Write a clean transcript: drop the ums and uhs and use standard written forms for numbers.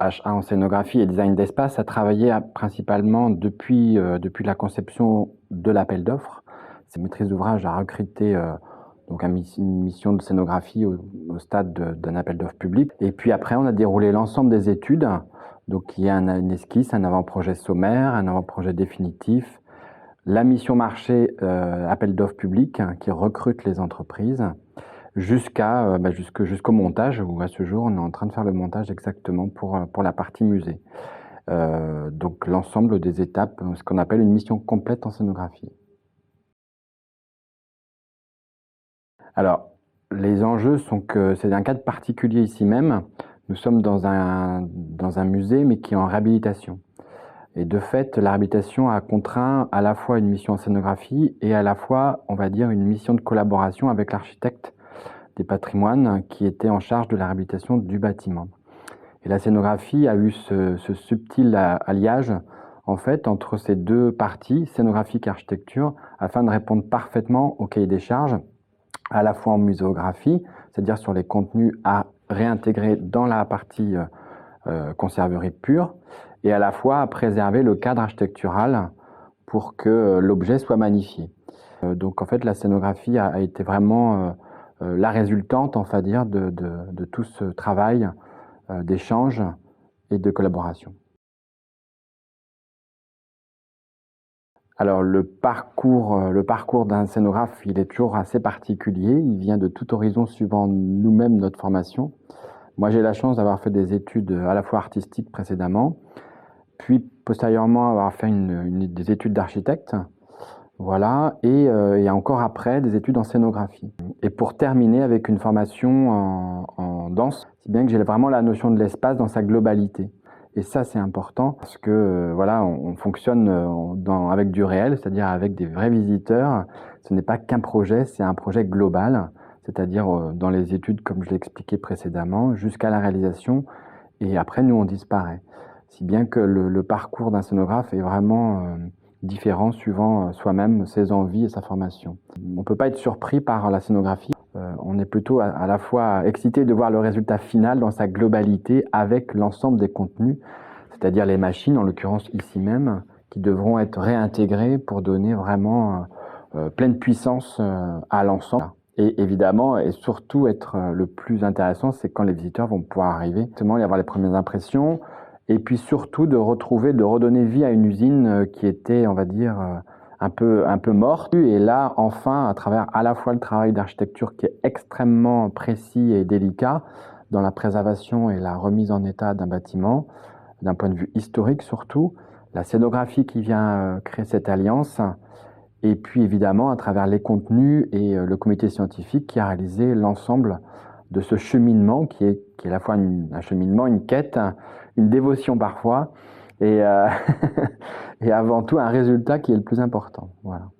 H1 en scénographie et design d'espace a travaillé principalement depuis la conception de l'appel d'offres. Cette maîtrise d'ouvrage a recruté donc une mission de scénographie au stade d'un appel d'offres public. Et puis après, on a déroulé l'ensemble des études. Donc il y a une esquisse, un avant-projet sommaire, un avant-projet définitif, la mission marché appel d'offres public qui recrute les entreprises, jusqu'au montage, où à ce jour, on est en train de faire le montage exactement pour la partie musée. Donc l'ensemble des étapes, ce qu'on appelle une mission complète en scénographie. Alors, les enjeux sont que c'est un cadre particulier ici même. Nous sommes dans un musée, mais qui est en réhabilitation. Et de fait, la réhabilitation a contraint à la fois une mission en scénographie et à la fois, on va dire, une mission de collaboration avec l'architecte des patrimoines qui était en charge de la réhabilitation du bâtiment. Et la scénographie a eu ce subtil alliage en fait entre ces deux parties, scénographie et architecture, afin de répondre parfaitement au cahier des charges, à la fois en muséographie, c'est-à-dire sur les contenus à réintégrer dans la partie conserverie pure, et à la fois à préserver le cadre architectural pour que l'objet soit magnifié. Donc en fait, la scénographie a été vraiment la résultante, on va dire, de tout ce travail d'échange et de collaboration. Alors le parcours d'un scénographe, il est toujours assez particulier. Il vient de tout horizon suivant nous-mêmes notre formation. Moi, j'ai la chance d'avoir fait des études à la fois artistiques précédemment, puis postérieurement avoir fait des études d'architecte, voilà, et encore après des études en scénographie. Et pour terminer avec une formation en danse, si bien que j'ai vraiment la notion de l'espace dans sa globalité. Et ça, c'est important parce que voilà, on fonctionne avec du réel, c'est-à-dire avec des vrais visiteurs. Ce n'est pas qu'un projet, c'est un projet global, c'est-à-dire dans les études, comme je l'ai expliqué précédemment, jusqu'à la réalisation. Et après, nous, on disparaît. Si bien que le parcours d'un scénographe est vraiment différent suivant soi-même, ses envies et sa formation. On ne peut pas être surpris par la scénographie. On est plutôt à la fois excité de voir le résultat final dans sa globalité avec l'ensemble des contenus, c'est-à-dire les machines, en l'occurrence ici même, qui devront être réintégrées pour donner vraiment pleine puissance à l'ensemble. Et évidemment, et surtout être le plus intéressant, c'est quand les visiteurs vont pouvoir arriver, justement, y avoir les premières impressions, et puis surtout de redonner vie à une usine qui était, on va dire, un peu morte. Et là, enfin, à travers à la fois le travail d'architecture qui est extrêmement précis et délicat dans la préservation et la remise en état d'un bâtiment, d'un point de vue historique surtout, la scénographie qui vient créer cette alliance, et puis évidemment à travers les contenus et le comité scientifique qui a réalisé l'ensemble de ce cheminement qui est à la fois un cheminement, une quête, une dévotion parfois, et, et avant tout un résultat qui est le plus important. Voilà.